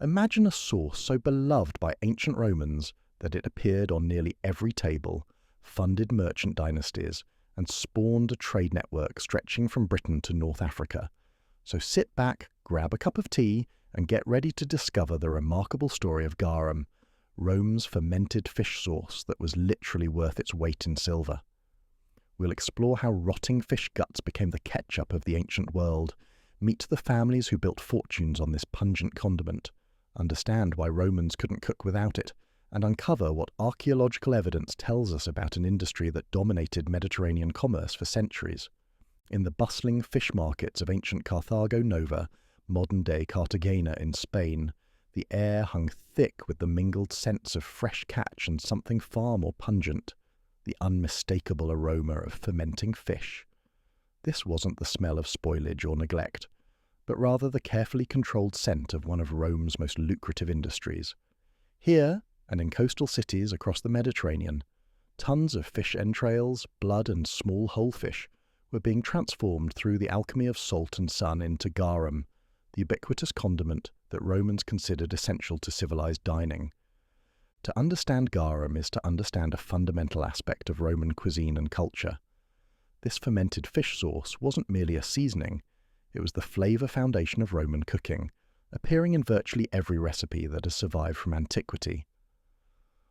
Imagine a sauce so beloved by ancient Romans that it appeared on nearly every table, funded merchant dynasties, and spawned a trade network stretching from Britain to North Africa. So sit back, grab a cup of tea, and get ready to discover the remarkable story of garum, Rome's fermented fish sauce that was literally worth its weight in silver. We'll explore how rotting fish guts became the ketchup of the ancient world, meet the families who built fortunes on this pungent condiment, understand why Romans couldn't cook without it, and uncover what archaeological evidence tells us about an industry that dominated Mediterranean commerce for centuries. In the bustling fish markets of ancient Carthago Nova, modern-day Cartagena in Spain, the air hung thick with the mingled scents of fresh catch and something far more pungent, the unmistakable aroma of fermenting fish. This wasn't the smell of spoilage or neglect, but rather the carefully controlled scent of one of Rome's most lucrative industries. Here, and in coastal cities across the Mediterranean, tons of fish entrails, blood and small whole fish were being transformed through the alchemy of salt and sun into garum, the ubiquitous condiment that Romans considered essential to civilized dining. To understand garum is to understand a fundamental aspect of Roman cuisine and culture. This fermented fish sauce wasn't merely a seasoning, it was the flavor foundation of Roman cooking, appearing in virtually every recipe that has survived from antiquity.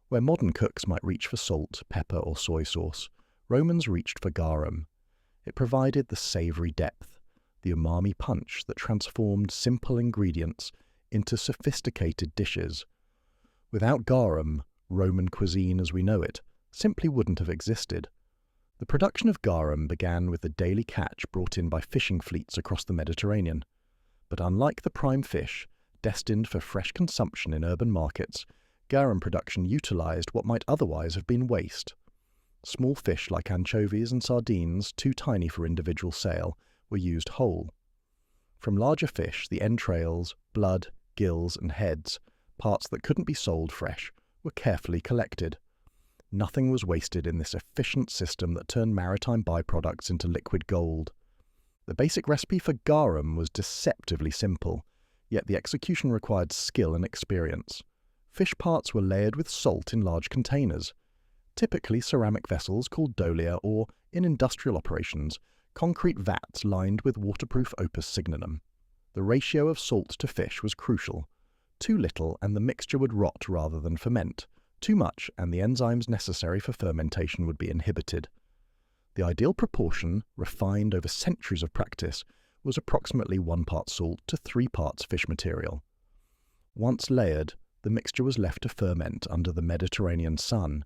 Where modern cooks might reach for salt, pepper, or soy sauce, Romans reached for garum. It provided the savory depth, the umami punch that transformed simple ingredients into sophisticated dishes. Without garum, Roman cuisine as we know it simply wouldn't have existed. The production of garum began with the daily catch brought in by fishing fleets across the Mediterranean. But unlike the prime fish, destined for fresh consumption in urban markets, garum production utilized what might otherwise have been waste. Small fish like anchovies and sardines, too tiny for individual sale, were used whole. From larger fish, the entrails, blood, gills, and heads, parts that couldn't be sold fresh, were carefully collected. Nothing was wasted in this efficient system that turned maritime byproducts into liquid gold. The basic recipe for garum was deceptively simple, yet the execution required skill and experience. Fish parts were layered with salt in large containers, typically ceramic vessels called dolia or, in industrial operations, concrete vats lined with waterproof opus signinum. The ratio of salt to fish was crucial. Too little and the mixture would rot rather than ferment. Too much and the enzymes necessary for fermentation would be inhibited. The ideal proportion, refined over centuries of practice, was approximately 1 part salt to 3 parts fish material. Once layered, the mixture was left to ferment under the Mediterranean sun.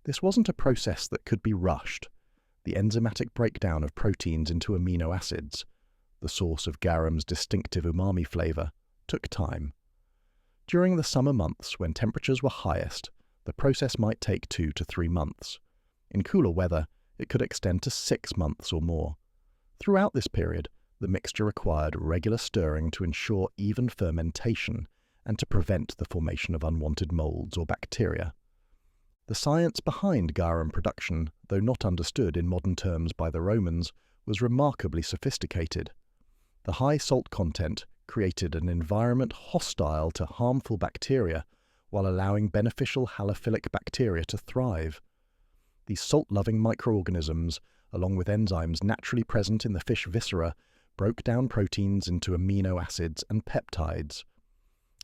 This wasn't a process that could be rushed. The enzymatic breakdown of proteins into amino acids, the source of garum's distinctive umami flavor, took time. During the summer months, when temperatures were highest, the process might take 2 to 3 months. In cooler weather, it could extend to 6 months or more. Throughout this period, the mixture required regular stirring to ensure even fermentation and to prevent the formation of unwanted molds or bacteria. The science behind garum production, though not understood in modern terms by the Romans, was remarkably sophisticated. The high salt content created an environment hostile to harmful bacteria while allowing beneficial halophilic bacteria to thrive. These salt-loving microorganisms, along with enzymes naturally present in the fish viscera, broke down proteins into amino acids and peptides.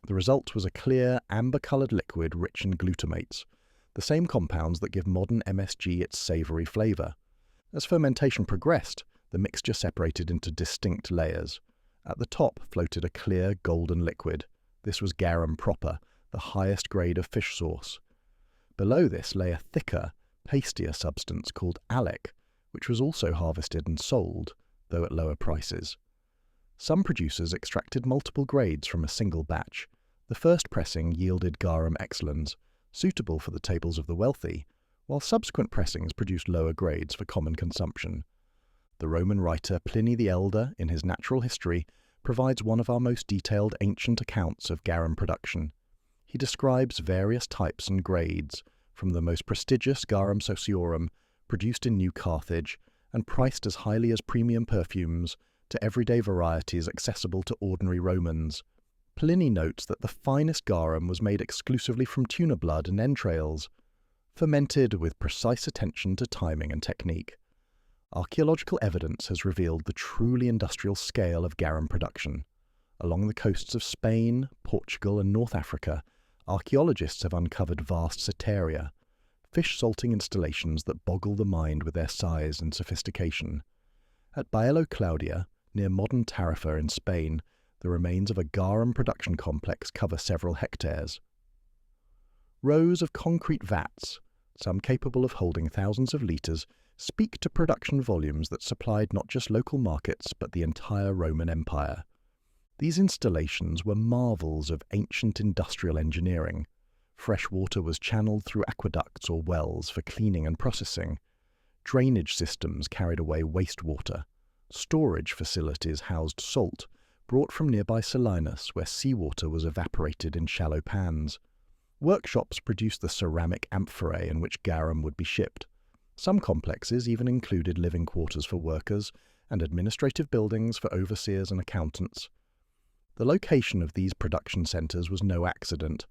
The result was a clear, amber-colored liquid rich in glutamates, the same compounds that give modern MSG its savory flavor. As fermentation progressed, the mixture separated into distinct layers. At the top floated a clear, golden liquid. This was garum proper, the highest grade of fish sauce. Below this lay a thicker, pastier substance called alec, which was also harvested and sold, though at lower prices. Some producers extracted multiple grades from a single batch. The first pressing yielded garum excellens, suitable for the tables of the wealthy, while subsequent pressings produced lower grades for common consumption. The Roman writer Pliny the Elder, in his Natural History, provides one of our most detailed ancient accounts of garum production. He describes various types and grades, from the most prestigious garum sociorum, produced in New Carthage and priced as highly as premium perfumes, to everyday varieties accessible to ordinary Romans. Pliny notes that the finest garum was made exclusively from tuna blood and entrails, fermented with precise attention to timing and technique. Archaeological evidence has revealed the truly industrial scale of garum production. Along the coasts of Spain, Portugal, and North Africa, archaeologists have uncovered vast setaria, fish salting installations that boggle the mind with their size and sophistication. At Baelo Claudia, near modern Tarifa in Spain, the remains of a garum production complex cover several hectares. Rows of concrete vats, some capable of holding thousands of litres, speak to production volumes that supplied not just local markets but the entire Roman Empire. These installations were marvels of ancient industrial engineering. Fresh water was channeled through aqueducts or wells for cleaning and processing. Drainage systems carried away wastewater. Storage facilities housed salt, brought from nearby Selinus, where seawater was evaporated in shallow pans. Workshops produced the ceramic amphorae in which garum would be shipped. Some complexes even included living quarters for workers and administrative buildings for overseers and accountants. The location of these production centres was no accident.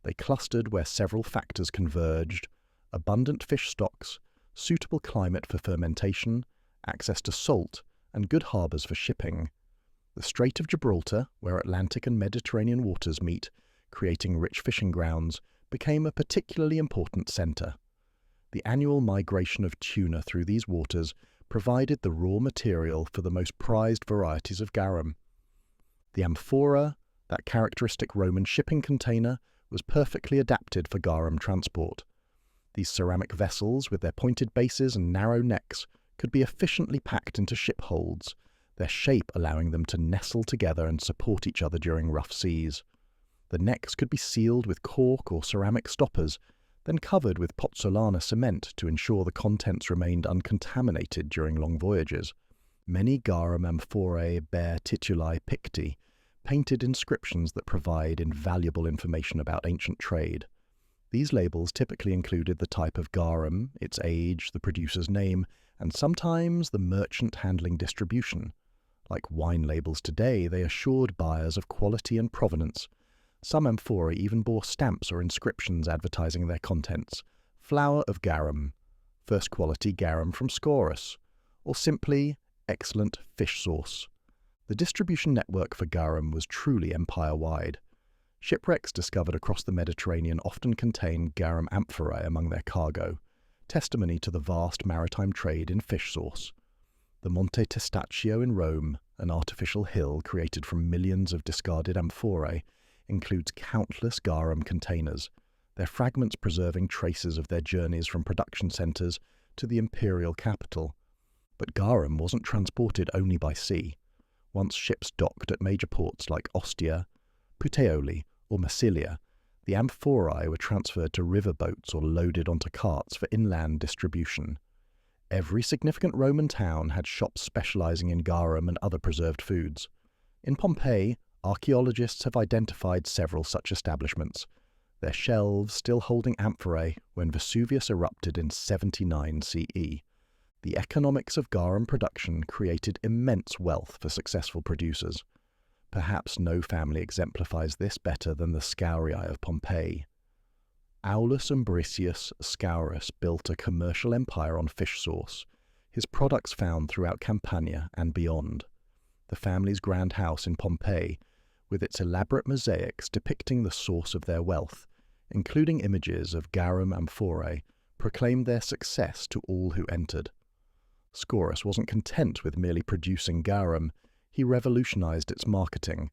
They clustered where several factors converged: abundant fish stocks, suitable climate for fermentation, access to salt, and good harbours for shipping. The Strait of Gibraltar, where Atlantic and Mediterranean waters meet, creating rich fishing grounds, became a particularly important centre. The annual migration of tuna through these waters provided the raw material for the most prized varieties of garum. The amphora, that characteristic Roman shipping container, was perfectly adapted for garum transport. These ceramic vessels, with their pointed bases and narrow necks, could be efficiently packed into ship holds, their shape allowing them to nestle together and support each other during rough seas. The necks could be sealed with cork or ceramic stoppers, then covered with pozzolana cement to ensure the contents remained uncontaminated during long voyages. Many garum amphorae bear tituli picti, painted inscriptions that provide invaluable information about ancient trade. These labels typically included the type of garum, its age, the producer's name, and sometimes the merchant handling distribution. Like wine labels today, they assured buyers of quality and provenance. Some amphorae even bore stamps or inscriptions advertising their contents: flour of garum, first quality garum from Scaurus, or simply excellent fish sauce. The distribution network for garum was truly empire-wide. Shipwrecks discovered across the Mediterranean often contained garum amphorae among their cargo, testimony to the vast maritime trade in fish sauce. The Monte Testaccio in Rome, an artificial hill created from millions of discarded amphorae, includes countless garum containers, their fragments preserving traces of their journeys from production centres to the imperial capital. But garum wasn't transported only by sea. Once ships docked at major ports like Ostia, Puteoli, or Massilia, the amphorae were transferred to river boats or loaded onto carts for inland distribution. Every significant Roman town had shops specializing in garum and other preserved foods. In Pompeii, archaeologists have identified several such establishments, their shelves still holding amphorae when Vesuvius erupted in 79 CE. The economics of garum production created immense wealth for successful producers. Perhaps no family exemplifies this better than the Scaurii of Pompeii. Aulus Umbricius Scaurus built a commercial empire on fish sauce, his products found throughout Campania and beyond. The family's grand house in Pompeii, with its elaborate mosaics depicting the source of their wealth, including images of garum amphorae, proclaimed their success to all who entered. Scaurus wasn't content with merely producing garum, he revolutionized its marketing.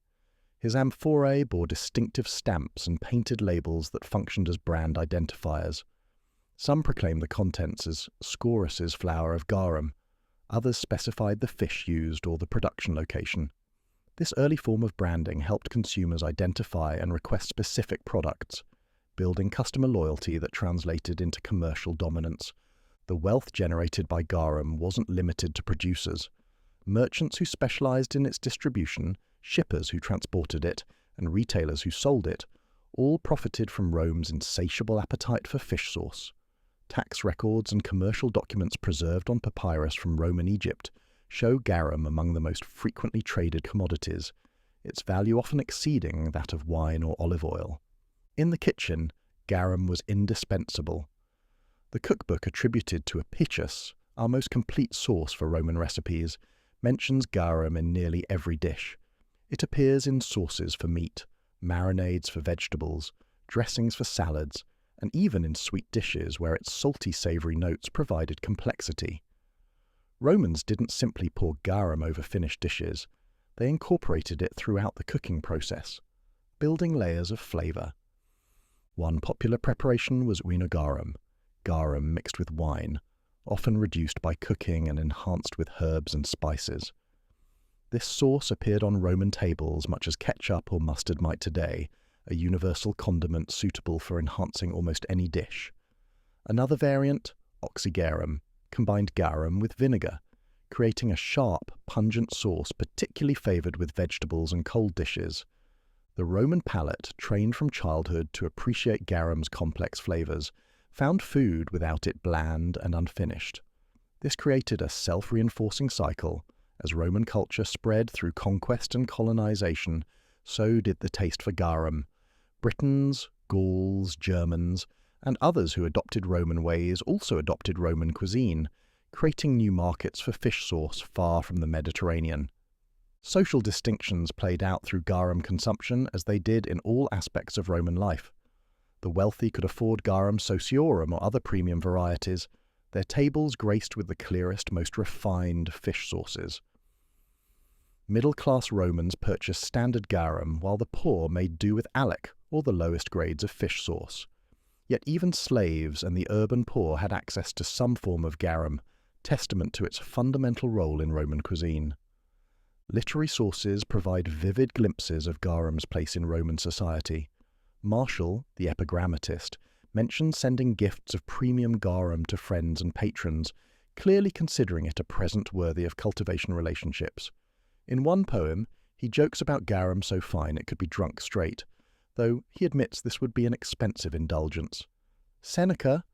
His amphorae bore distinctive stamps and painted labels that functioned as brand identifiers. Some proclaimed the contents as Scaurus's flour of garum. Others specified the fish used or the production location. This early form of branding helped consumers identify and request specific products, building customer loyalty that translated into commercial dominance. The wealth generated by garum wasn't limited to producers. Merchants who specialized in its distribution, shippers who transported it, and retailers who sold it, all profited from Rome's insatiable appetite for fish sauce. Tax records and commercial documents preserved on papyrus from Roman Egypt show garum among the most frequently traded commodities. its value often exceeding that of wine or olive oil. In the kitchen, garum was indispensable. The cookbook attributed to Apicius, our most complete source for Roman recipes, mentions garum in nearly every dish. It appears in sauces for meat, marinades for vegetables, dressings for salads, and even in sweet dishes where its salty savoury notes provided complexity. Romans didn't simply pour garum over finished dishes, they incorporated it throughout the cooking process, building layers of flavour. One popular preparation was vinogarum, garum mixed with wine, often reduced by cooking and enhanced with herbs and spices. This sauce appeared on Roman tables much as ketchup or mustard might today, a universal condiment suitable for enhancing almost any dish. Another variant, oxygarum, combined garum with vinegar, creating a sharp, pungent sauce particularly favoured with vegetables and cold dishes. The Roman palate, trained from childhood to appreciate garum's complex flavours, found food without it bland and unfinished. This created a self-reinforcing cycle. As Roman culture spread through conquest and colonization, so did the taste for garum. Britons, Gauls, Germans, and others who adopted Roman ways also adopted Roman cuisine, creating new markets for fish sauce far from the Mediterranean. Social distinctions played out through garum consumption as they did in all aspects of Roman life. The wealthy could afford garum sociorum or other premium varieties, their tables graced with the clearest, most refined fish sauces. Middle-class Romans purchased standard garum, while the poor made do with alec, or the lowest grades of fish sauce. Yet even slaves and the urban poor had access to some form of garum, testament to its fundamental role in Roman cuisine. Literary sources provide vivid glimpses of garum's place in Roman society. Martial, the epigrammatist, mentions sending gifts of premium garum to friends and patrons, clearly considering it a present worthy of cultivation relationships. In one poem, he jokes about garum so fine it could be drunk straight, though he admits this would be an expensive indulgence. Seneca,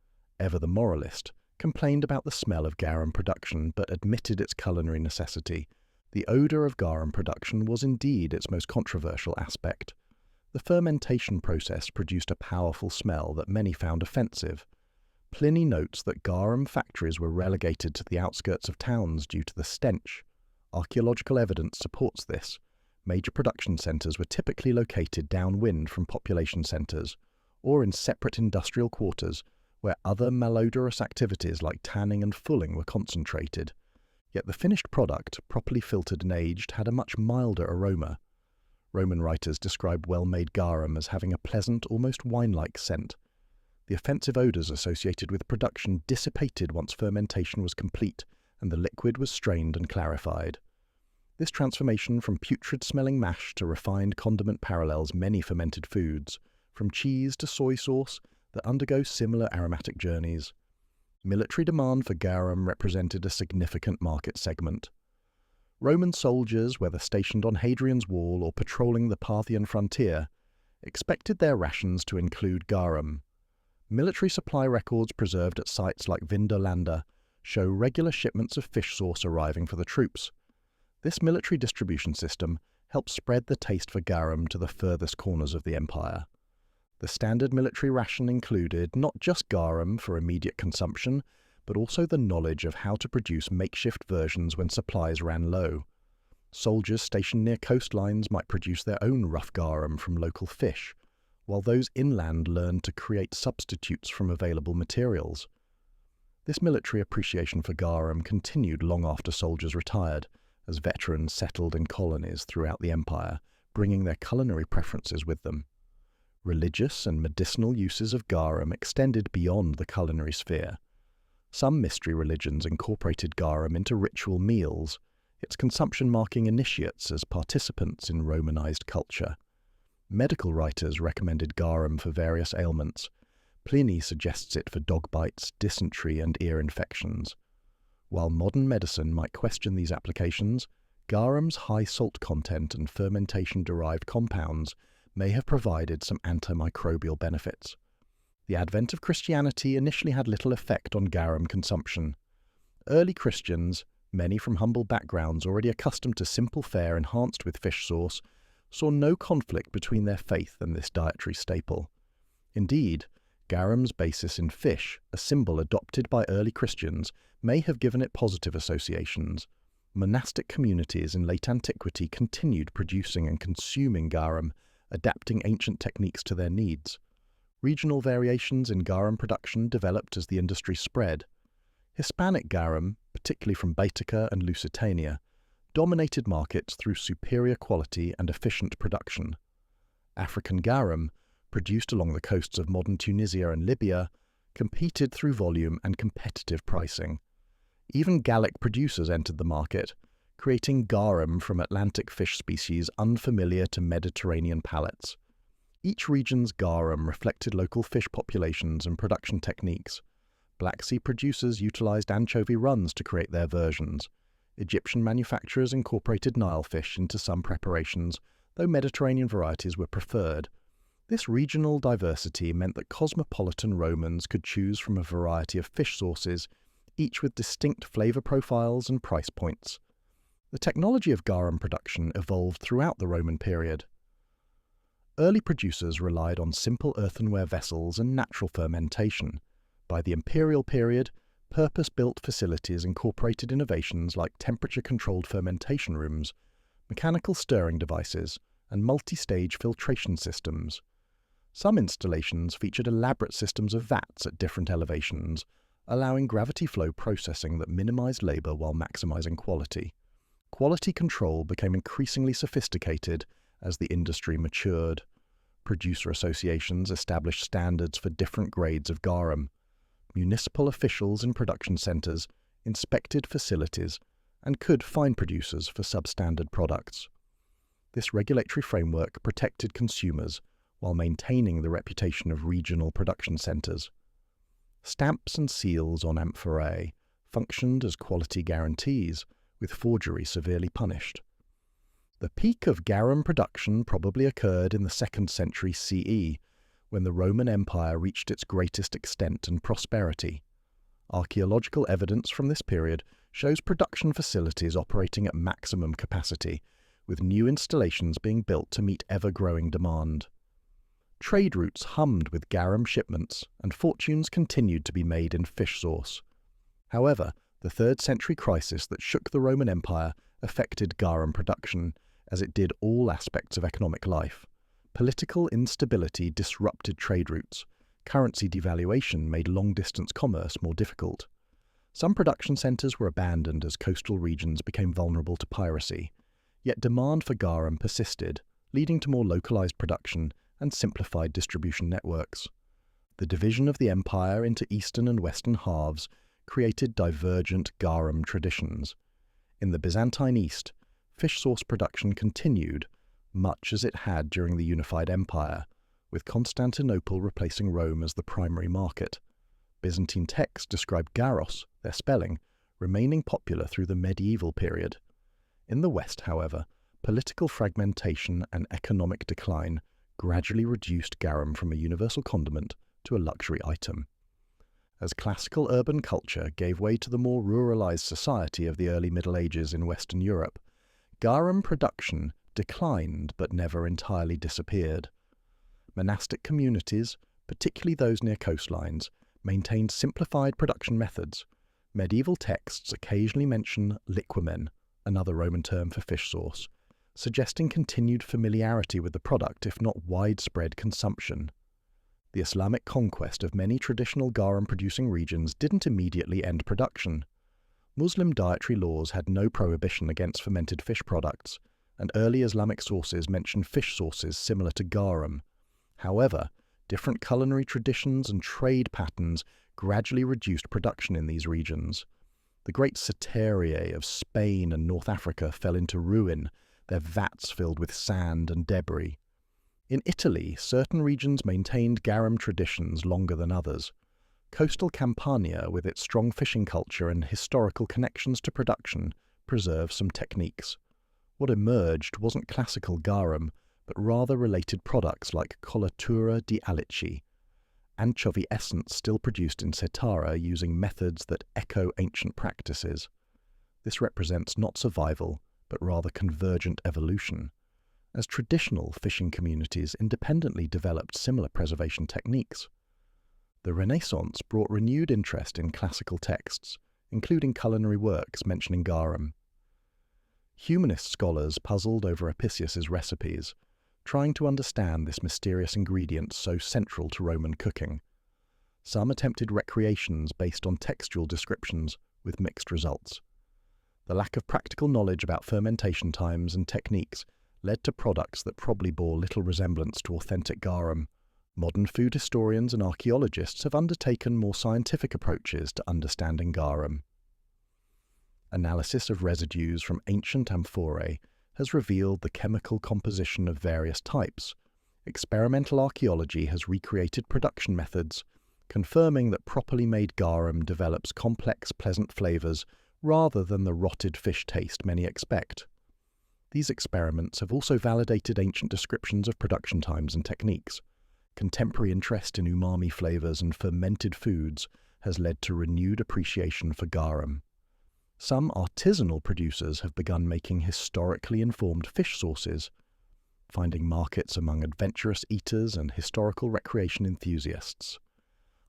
ever the moralist, complained about the smell of garum production but admitted its culinary necessity. The odour of garum production was indeed its most controversial aspect. The fermentation process produced a powerful smell that many found offensive. Pliny notes that garum factories were relegated to the outskirts of towns due to the stench. Archaeological evidence supports this. Major production centres were typically located downwind from population centres, or in separate industrial quarters where other malodorous activities like tanning and fulling were concentrated. Yet the finished product, properly filtered and aged, had a much milder aroma. Roman writers describe well-made garum as having a pleasant, almost wine-like scent. The offensive odours associated with production dissipated once fermentation was complete and the liquid was strained and clarified. This transformation from putrid-smelling mash to refined condiment parallels many fermented foods, from cheese to soy sauce, that undergo similar aromatic journeys. Military demand for garum represented a significant market segment. Roman soldiers, whether stationed on Hadrian's Wall or patrolling the Parthian frontier, expected their rations to include garum. Military supply records preserved at sites like Vindolanda show regular shipments of fish sauce arriving for the troops. This military distribution system helped spread the taste for garum to the furthest corners of the empire. The standard military ration included not just garum for immediate consumption, but also the knowledge of how to produce makeshift versions when supplies ran low. Soldiers stationed near coastlines might produce their own rough garum from local fish, while those inland learned to create substitutes from available materials. This military appreciation for garum continued long after soldiers retired, as veterans settled in colonies throughout the empire, bringing their culinary preferences with them. Religious and medicinal uses of garum extended beyond the culinary sphere. Some mystery religions incorporated garum into ritual meals, its consumption marking initiates as participants in Romanized culture. Medical writers recommended garum for various ailments. Pliny suggests it for dog bites, dysentery, and ear infections. While modern medicine might question these applications, garum's high salt content and fermentation-derived compounds may have provided some antimicrobial benefits. The advent of Christianity initially had little effect on garum consumption. Early Christians, many from humble backgrounds already accustomed to simple fare enhanced with fish sauce, saw no conflict between their faith and this dietary staple. Indeed, garum's basis in fish, a symbol adopted by early Christians, may have given it positive associations. Monastic communities in late antiquity continued producing and consuming garum, adapting ancient techniques to their needs. Regional variations in garum production developed as the industry spread. Hispanic garum, particularly from Baetica and Lusitania, dominated markets through superior quality and efficient production. African garum, produced along the coasts of modern Tunisia and Libya, competed through volume and competitive pricing. Even Gallic producers entered the market, creating garum from Atlantic fish species unfamiliar to Mediterranean palates. Each region's garum reflected local fish populations and production techniques. Black Sea producers utilized anchovy runs to create their versions. Egyptian manufacturers incorporated Nile fish into some preparations, though Mediterranean varieties were preferred. This regional diversity meant that cosmopolitan Romans could choose from a variety of fish sources, each with distinct flavor profiles and price points. The technology of garum production evolved throughout the Roman period. Early producers relied on simple earthenware vessels and natural fermentation. By the imperial period, purpose-built facilities incorporated innovations like temperature-controlled fermentation rooms, mechanical stirring devices, and multi-stage filtration systems. Some installations featured elaborate systems of vats at different elevations, allowing gravity flow processing that minimized labor while maximizing quality. Quality control became increasingly sophisticated as the industry matured. Producer associations established standards for different grades of garum. Municipal officials in production centers inspected facilities and could fine producers for substandard products. This regulatory framework protected consumers while maintaining the reputation of regional production centers. Stamps and seals on amphorae functioned as quality guarantees, with forgery severely punished. The peak of garum production probably occurred in the 2nd century CE, when the Roman Empire reached its greatest extent and prosperity. Archaeological evidence from this period shows production facilities operating at maximum capacity, with new installations being built to meet ever-growing demand. Trade routes hummed with garum shipments, and fortunes continued to be made in fish sauce. However, the 3rd century crisis that shook the Roman Empire affected garum production, as it did all aspects of economic life. Political instability disrupted trade routes. Currency devaluation made long-distance commerce more difficult. Some production centers were abandoned as coastal regions became vulnerable to piracy. Yet demand for garum persisted, leading to more localized production and simplified distribution networks. The division of the empire into eastern and western halves created divergent garum traditions. In the Byzantine East, fish sauce production continued, much as it had during the unified empire, with Constantinople replacing Rome as the primary market. Byzantine texts described garos, their spelling, remaining popular through the medieval period. In the West, however, political fragmentation and economic decline gradually reduced garum from a universal condiment to a luxury item. As classical urban culture gave way to the more ruralized society of the early Middle Ages in Western Europe, garum production declined but never entirely disappeared. Monastic communities, particularly those near coastlines, maintained simplified production methods. Medieval texts occasionally mention liquamen, another Roman term for fish sauce, suggesting continued familiarity with the product if not widespread consumption. The Islamic conquest of many traditional garum-producing regions didn't immediately end production. Muslim dietary laws had no prohibition against fermented fish products, and early Islamic sources mention fish sauces similar to garum. However, different culinary traditions and trade patterns gradually reduced production in these regions. The great Ceteriae of Spain and North Africa fell into ruin, their vats filled with sand and debris. In Italy, certain regions maintained garum traditions longer than others. Coastal Campania, with its strong fishing culture and historical connections to production, preserved some techniques. What emerged wasn't classical garum, but rather related products like colatura di alici, anchovy essence still produced in Setara using methods that echo ancient practices. This represents not survival, but rather convergent evolution. as traditional fishing communities independently developed similar preservation techniques. The Renaissance brought renewed interest in classical texts, including culinary works mentioning garum. Humanist scholars puzzled over Apicius's recipes, trying to understand this mysterious ingredient so central to Roman cooking. Some attempted recreations based on textual descriptions with mixed results. The lack of practical knowledge about fermentation times and techniques led to products that probably bore little resemblance to authentic garum. Modern food historians and archaeologists have undertaken more scientific approaches to understanding garum. Analysis of residues from ancient amphorae has revealed the chemical composition of various types. Experimental archaeology has recreated production methods, confirming that properly made garum develops complex, pleasant flavors rather than the rotted fish taste many expect. These experiments have also validated ancient descriptions of production times and techniques. Contemporary interest in umami flavors and fermented foods has led to renewed appreciation for garum. Some artisanal producers have begun making historically informed fish sauces, finding markets among adventurous eaters and historical recreation enthusiasts.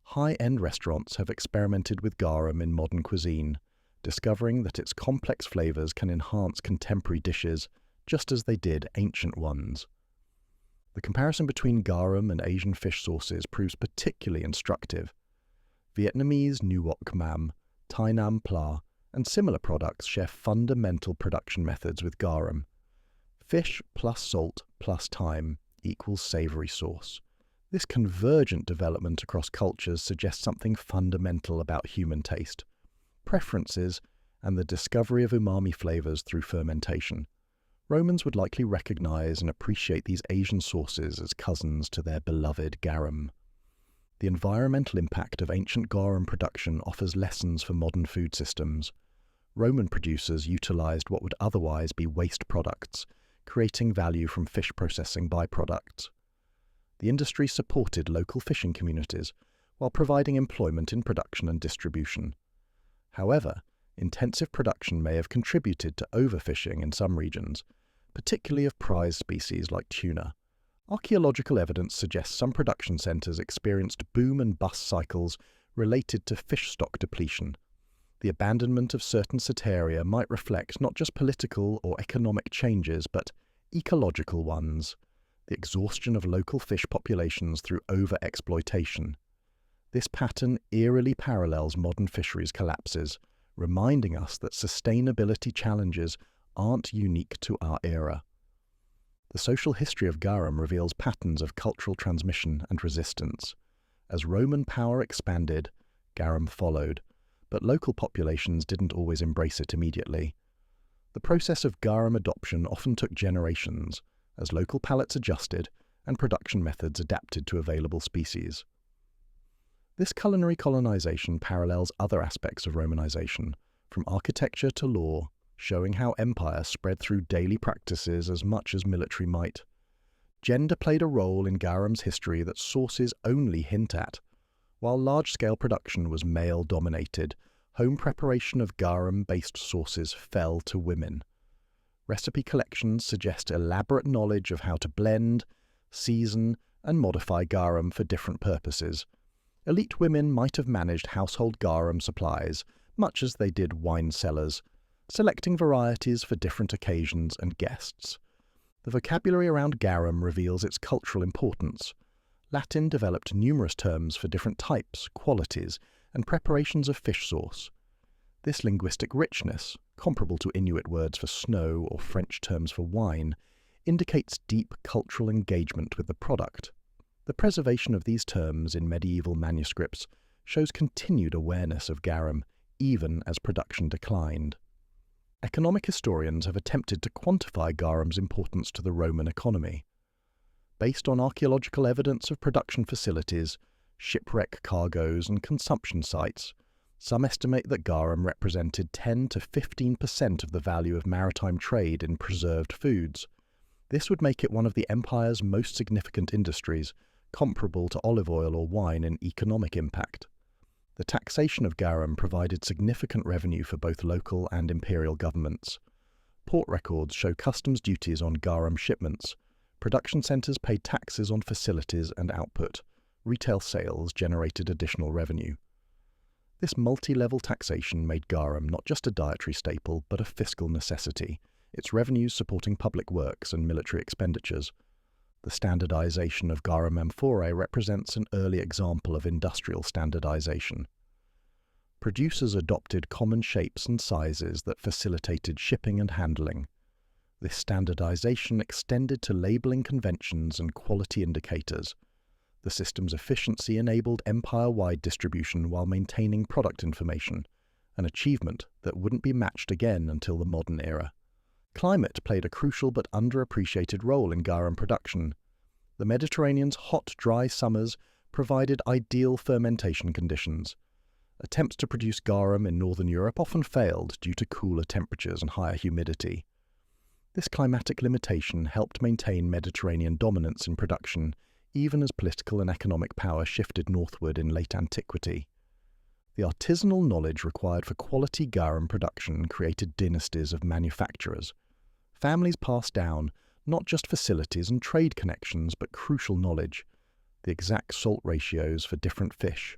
High-end restaurants have experimented with garum in modern cuisine, discovering that its complex flavors can enhance contemporary dishes just as they did ancient ones. The comparison between garum and Asian fish sauces proves particularly instructive. Vietnamese nuoc mam, Thai nam pla, and similar products share fundamental production methods with garum. Fish plus salt plus thyme equals savory sauce. This convergent development across cultures suggests something fundamental about human taste, preferences, and the discovery of umami flavors through fermentation. Romans would likely recognize and appreciate these Asian sauces as cousins to their beloved garum. The environmental impact of ancient garum production offers lessons for modern food systems. Roman producers utilized what would otherwise be waste products, creating value from fish processing byproducts. The industry supported local fishing communities while providing employment in production and distribution. However, intensive production may have contributed to overfishing in some regions, particularly of prized species like tuna. Archaeological evidence suggests some production centers experienced boom and bust cycles related to fish stock depletion. The abandonment of certain cetaria might reflect not just political or economic changes, but ecological ones, the exhaustion of local fish populations through over-exploitation. This pattern eerily parallels modern fisheries collapses, reminding us that sustainability challenges aren't unique to our era. The social history of garum reveals patterns of cultural transmission and resistance. As Roman power expanded, garum followed, but local populations didn't always embrace it immediately. The process of garum adoption often took generations, as local palates adjusted and production methods adapted to available species. This culinary colonization parallels other aspects of Romanization, from architecture to law, showing how empire spread through daily practices as much as military might. Gender played a role in garum's history that sources only hint at. While large-scale production was male-dominated, home preparation of garum-based sauces fell to women. Recipe collections suggest elaborate knowledge of how to blend, season, and modify garum for different purposes. Elite women might have managed household garum supplies, much as they did wine cellars, selecting varieties for different occasions and guests. The vocabulary around garum reveals its cultural importance. Latin developed numerous terms for different types, qualities, and preparations of fish sauce. This linguistic richness, comparable to Inuit words for snow or French terms for wine, indicates deep cultural engagement with the product. The preservation of these terms in medieval manuscripts shows continued awareness of garum, even as production declined. Economic historians have attempted to quantify garum's importance to the Roman economy. Based on archaeological evidence of production facilities, shipwreck cargoes, and consumption sites, some estimate that garum represented 10 to 15% of the value of maritime trade in preserved foods. This would make it one of the empire's most significant industries, comparable to olive oil or wine in economic impact. The taxation of garum provided significant revenue for both local and imperial governments. Port records show customs duties on garum shipments. Production centres paid taxes on facilities and output. Retail sales generated additional revenue. This multi-level taxation made garum not just a dietary staple, but a fiscal necessity, its revenues supporting public works and military expenditures. The standardization of garum amphorae represents an early example of industrial standardization. Producers adopted common shapes and sizes that facilitated shipping and handling. This standardization extended to labeling conventions and quality indicators. The system's efficiency enabled empire-wide distribution while maintaining product information, an achievement that wouldn't be matched again until the modern era. Climate played a crucial but underappreciated role in garum production. The Mediterranean's hot, dry summers provided ideal fermentation conditions. Attempts to produce garum in northern Europe often failed due to cooler temperatures and higher humidity. This climatic limitation helped maintain Mediterranean dominance in production, even as political and economic power shifted northward in late antiquity. The artisanal knowledge required for quality garum production created dynasties of manufacturers. Families passed down not just facilities and trade connections, but crucial knowledge, the exact salt ratios for different fish,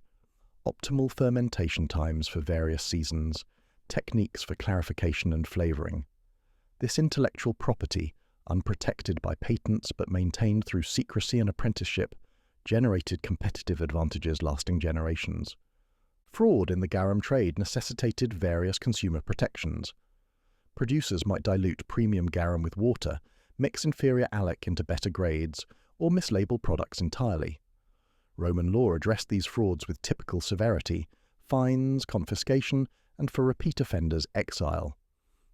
optimal fermentation times for various seasons, techniques for clarification and flavouring. This intellectual property, unprotected by patents but maintained through secrecy and apprenticeship, generated competitive advantages lasting generations. Fraud in the garum trade necessitated various consumer protections. Producers might dilute premium garum with water, mix inferior alec into better grades, or mislabel products entirely. Roman law addressed these frauds with typical severity: fines, confiscation, and for repeat offenders, exile.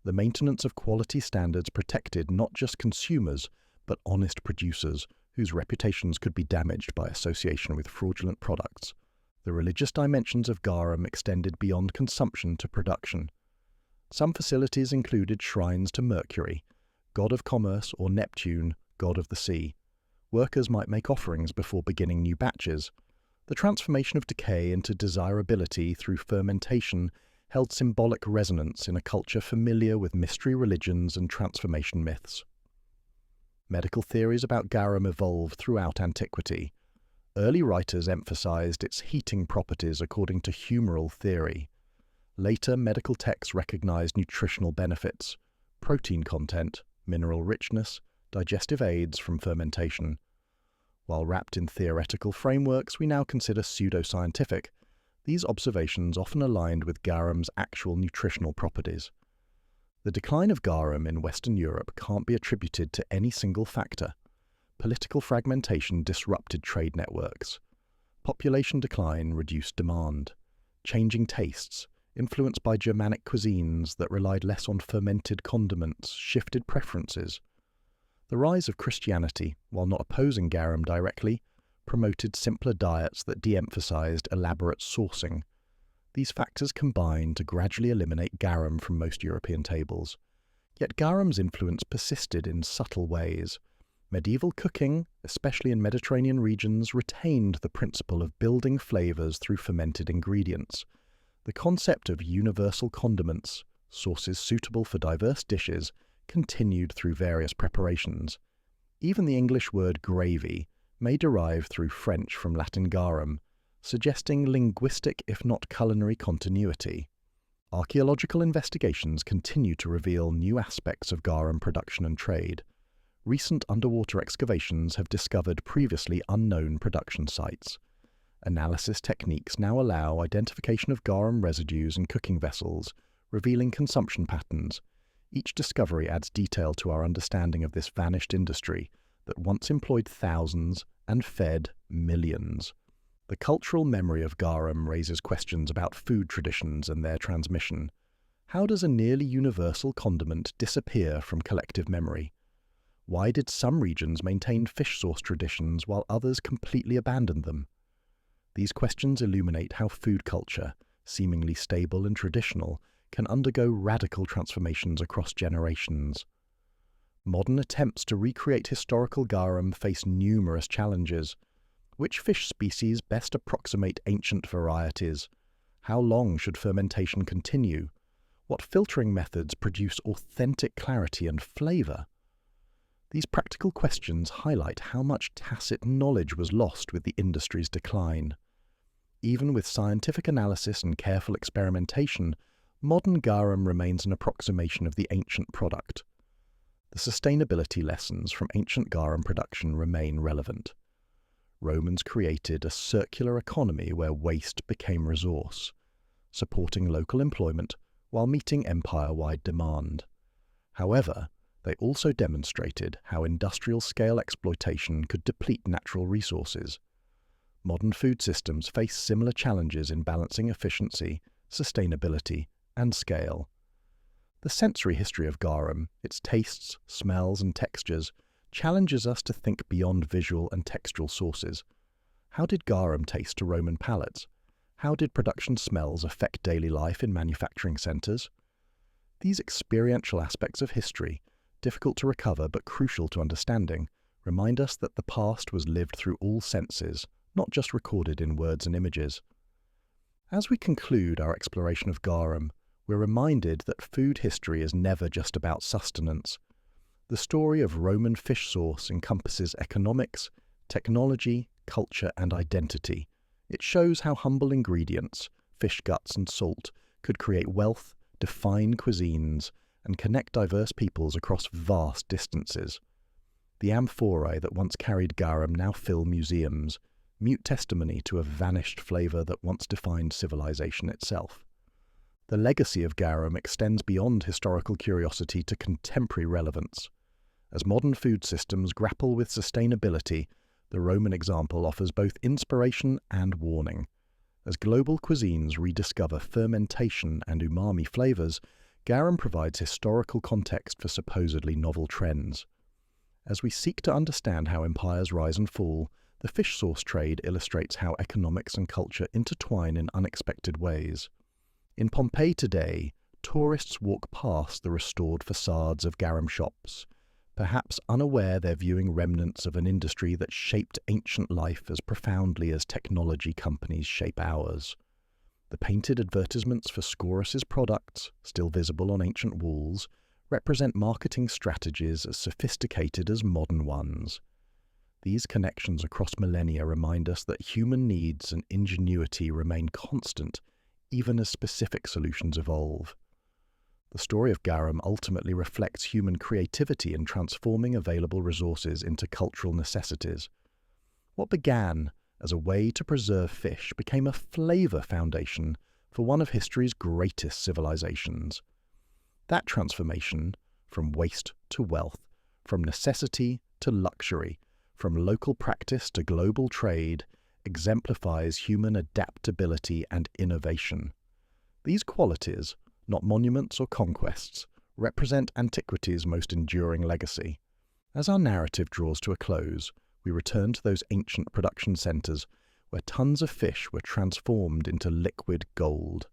The maintenance of quality standards protected not just consumers, but honest producers, whose reputations could be damaged by association with fraudulent products. The religious dimensions of garum extended beyond consumption to production. Some facilities included shrines to Mercury, god of commerce, or Neptune, god of the sea. Workers might make offerings before beginning new batches. The transformation of decay into desirability through fermentation held symbolic resonance in a culture familiar with mystery religions and transformation myths. Medical theories about garum evolved throughout antiquity. Early writers emphasized its heating properties according to humoral theory. Later, medical texts recognized nutritional benefits, protein content, mineral richness, digestive aids from fermentation. While wrapped in theoretical frameworks we now consider pseudoscientific, these observations often aligned with garum's actual nutritional properties. The decline of garum in Western Europe can't be attributed to any single factor. Political fragmentation disrupted trade networks. Population decline reduced demand. Changing tastes, influenced by Germanic cuisines that relied less on fermented condiments, shifted preferences. The rise of Christianity, while not opposing garum directly, promoted simpler diets that de-emphasized elaborate sourcing. These factors combined to gradually eliminate garum from most European tables. Yet garum's influence persisted in subtle ways. Medieval cooking, especially in Mediterranean regions, retained the principle of building flavors through fermented ingredients. The concept of universal condiments, sauces suitable for diverse dishes, continued through various preparations. Even the English word gravy may derive through French from Latin garum, suggesting linguistic if not culinary continuity. Archaeological investigations continue to reveal new aspects of garum production and trade. Recent underwater excavations have discovered previously unknown production sites. Analysis techniques now allow identification of garum residues in cooking vessels, revealing consumption patterns. Each discovery adds detail to our understanding of this vanished industry that once employed thousands and fed millions. The cultural memory of garum raises questions about food traditions and their transmission. How does a nearly universal condiment disappear from collective memory? Why did some regions maintain fish sauce traditions while others completely abandoned them? These questions illuminate how food culture, seemingly stable and traditional, can undergo radical transformations across generations. Modern attempts to recreate historical garum face numerous challenges. Which fish species best approximate ancient varieties? How long should fermentation continue? What filtering methods produce authentic clarity and flavour? These practical questions highlight how much tacit knowledge was lost with the industry's decline. Even with scientific analysis and careful experimentation, modern garum remains an approximation of the ancient product. The sustainability lessons from ancient garum production remain relevant. Romans created a circular economy where waste became resource, supporting local employment while meeting empire-wide demand. However, they also demonstrated how industrial-scale exploitation could deplete natural resources. Modern food systems face similar challenges in balancing efficiency, sustainability, and scale. The sensory history of garum, its tastes, smells, and textures, challenges us to think beyond visual and textual sources. How did garum taste to Roman palates? How did production smells affect daily life in manufacturing centres? These experiential aspects of history, difficult to recover but crucial to understanding, remind us that the past was lived through all senses, not just recorded in words and images. As we conclude our exploration of garum, we're reminded that food history is never just about sustenance. The story of Roman fish sauce encompasses economics, technology, culture, and identity. It shows how humble ingredients, fish guts and salt, could create wealth, define cuisines, and connect diverse peoples across vast distances. The amphorae that once carried garum now fill museums, mute testimony to a vanished flavour that once defined civilization itself. The legacy of garum extends beyond historical curiosity to contemporary relevance. As modern food systems grapple with sustainability, the Roman example offers both inspiration and warning. As global cuisines rediscover fermentation and umami flavours, garum provides historical context for supposedly novel trends. As we seek to understand how empires rise and fall, the fish sauce trade illustrates how economics and culture intertwine in unexpected ways. In Pompeii today, tourists walk past the restored facades of garum shops, perhaps unaware they're viewing remnants of an industry that shaped ancient life as profoundly as technology companies shape ours. The painted advertisements for Scaurus's products, still visible on ancient walls, represent marketing strategies as sophisticated as modern ones. These connections across millennia remind us that human needs and ingenuity remain constant, even as specific solutions evolve. The story of garum ultimately reflects human creativity in transforming available resources into cultural necessities. What began as a way to preserve fish became a flavour foundation for one of history's greatest civilizations. That transformation, from waste to wealth, from necessity to luxury, from local practice to global trade, exemplifies human adaptability and innovation. These qualities, not monuments or conquests, represent antiquity's most enduring legacy. As our narrative draws to a close, we return to those ancient production centres where tons of fish were transformed into liquid gold.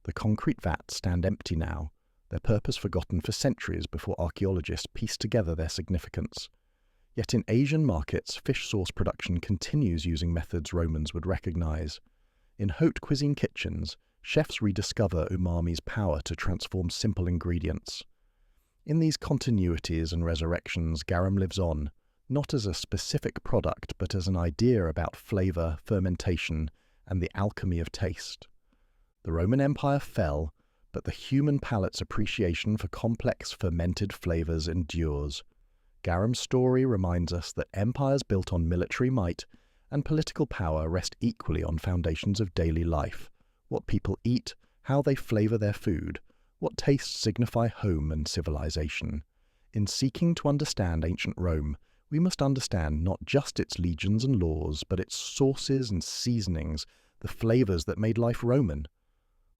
The concrete vats stand empty now, their purpose forgotten for centuries before archaeologists pieced together their significance. Yet in Asian markets, fish sauce production continues using methods Romans would recognise. In haute cuisine kitchens, chefs rediscover umami's power to transform simple ingredients. In these continuities and resurrections, garum lives on, not as a specific product, but as an idea about flavour, fermentation, and the alchemy of taste. The Roman Empire fell, but the human palate's appreciation for complex fermented flavours endures. Garum's story reminds us that empires built on military might and political power rest equally on foundations of daily life: what people eat, how they flavour their food, what tastes signify home and civilization. In seeking to understand ancient Rome, we must understand not just its legions and laws, but its sauces and seasonings, the flavours that made life Roman.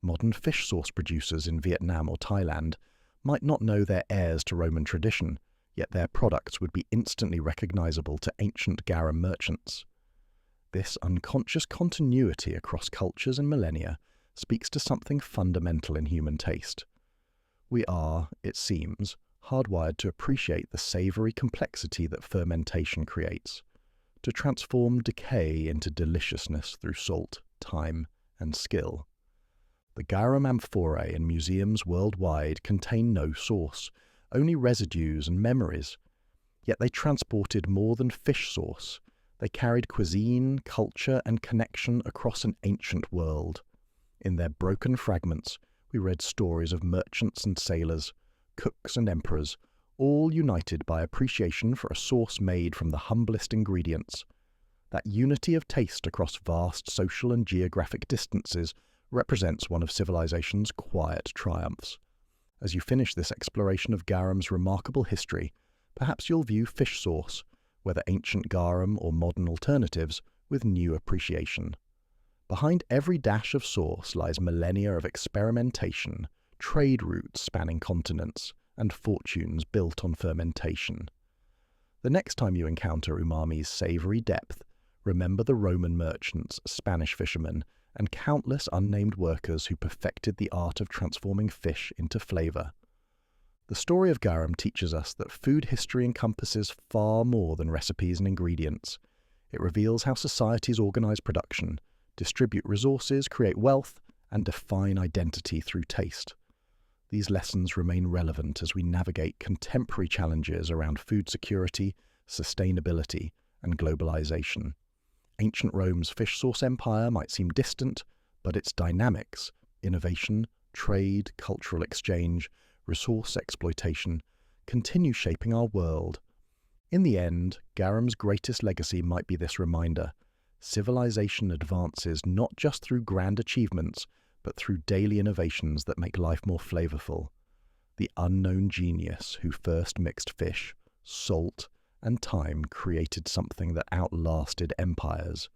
Modern fish sauce producers in Vietnam or Thailand might not know their heirs to Roman tradition, yet their products would be instantly recognizable to ancient garum merchants. This unconscious continuity across cultures and millennia speaks to something fundamental in human taste. We are, it seems, hardwired to appreciate the savoury complexity that fermentation creates, to transform decay into deliciousness through salt, time, and skill. The garum amphorae in museums worldwide contain no source, only residues and memories. Yet they transported more than fish sauce. They carried cuisine, culture, and connection across an ancient world. In their broken fragments, we read stories of merchants and sailors, cooks and emperors, all united by appreciation for a sauce made from the humblest ingredients. That unity of taste across vast social and geographic distances represents one of civilization's quiet triumphs. As you finish this exploration of garum's remarkable history, perhaps you'll view fish sauce, whether ancient garum or modern alternatives, with new appreciation. Behind every dash of sauce lies millennia of experimentation, trade routes spanning continents, and fortunes built on fermentation. The next time you encounter umami's savory depth, remember the Roman merchants, Spanish fishermen, and countless unnamed workers who perfected the art of transforming fish into flavor. The story of garum teaches us that food history encompasses far more than recipes and ingredients. It reveals how societies organize production, distribute resources, create wealth, and define identity through taste. These lessons remain relevant as we navigate contemporary challenges around food security, sustainability, and globalization. Ancient Rome's fish sauce empire might seem distant, but its dynamics, innovation, trade, cultural exchange, resource exploitation, continue shaping our world. In the end, garum's greatest legacy might be this reminder: civilization advances not just through grand achievements, but through daily innovations that make life more flavorful. The unknown genius who first mixed fish, salt, and time created something that outlasted empires.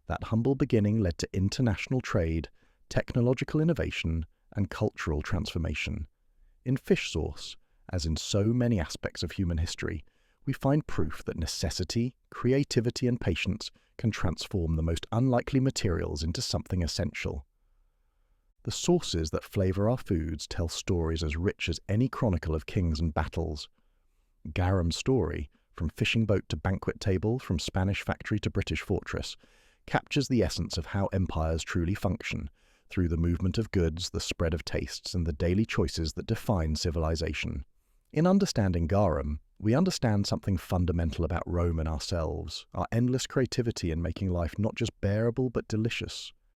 That humble beginning led to international trade, technological innovation, and cultural transformation. In fish sauce, as in so many aspects of human history, we find proof that necessity, creativity, and patience can transform the most unlikely materials into something essential. The sauces that flavor our foods tell stories as rich as any chronicle of kings and battles. Garum's story, from fishing boat to banquet table, from Spanish factory to British fortress, captures the essence of how empires truly function, through the movement of goods, the spread of tastes, and the daily choices that define civilization. In understanding garum, we understand something fundamental about Rome and ourselves, our endless creativity in making life not just bearable but delicious.